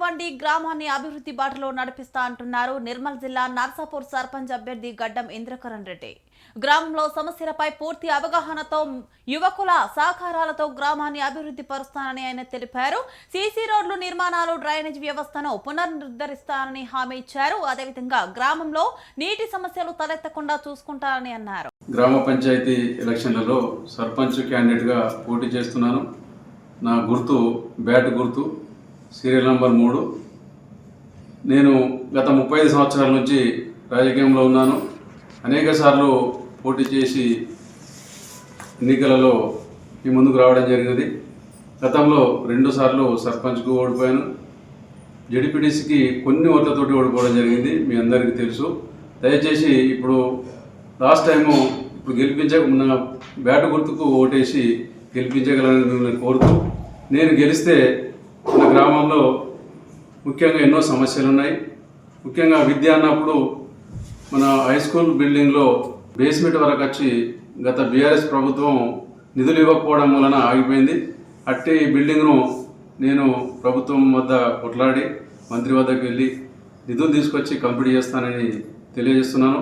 వండి గ్రామాన్ని అభివృద్ధి బాటలో నడిపిస్తా అంటున్నారు నిర్మల్ జిల్లా నర్సాపూర్ సర్పంచ్ అభ్యర్థి గడ్డం ఇంద్రకరణ్ రెడ్డి. గ్రామంలో సమస్యలపై పూర్తి అవగాహనతో యువకుల సహకారాలతో గ్రామాన్ని అభివృద్ధి పరుస్తానని ఆయన తెలిపారు. సీసీ రోడ్లు నిర్మాణాలు, డ్రైనేజ్ వ్యవస్థను పునరుద్ధరిస్తానని హామీ ఇచ్చారు. అదేవిధంగా గ్రామంలో నీటి సమస్యలు తలెత్తకుండా చూసుకుంటారని అన్నారు. గ్రామ పంచాయతీ ఎలక్షన్లలో సర్పంచ్ క్యాండిడేట్గా పోటీ చేస్తున్నాను. నా గుర్తు బ్యాట్ గుర్తు, సీరియల్ నంబర్ 3. నేను గత 35 సంవత్సరాల నుంచి రాజకీయంలో ఉన్నాను. అనేక సార్లు పోటీ చేసి ఎన్నికలలో ఈ ముందుకు రావడం జరిగినది. గతంలో 2 సార్లు సర్పంచ్కు ఓడిపోయాను. జెడ్పీటీసీకి కొన్ని ఓట్లతోటి ఓడిపోవడం జరిగింది, మీ అందరికీ తెలుసు. దయచేసి ఇప్పుడు లాస్ట్ టైము గెలిపించక బ్యాట్ గుర్తుకు ఓటేసి గెలిపించగలని మిమ్మల్ని కోరుతూ, నేను గెలిస్తే మన గ్రామంలో ముఖ్యంగా ఎన్నో సమస్యలు ఉన్నాయి. ముఖ్యంగా విద్య అన్నప్పుడు మన హై స్కూల్ బిల్డింగ్లో బేస్మెంట్ వరకు వచ్చి గత బీఆర్ఎస్ ప్రభుత్వం నిధులు ఇవ్వకపోవడం వలన ఆగిపోయింది. అట్టి బిల్డింగ్ను నేను ప్రభుత్వం వద్ద కొట్లాడి మంత్రి వద్దకు వెళ్ళి నిధులు తీసుకొచ్చి కంప్లీట్ చేస్తానని తెలియజేస్తున్నాను.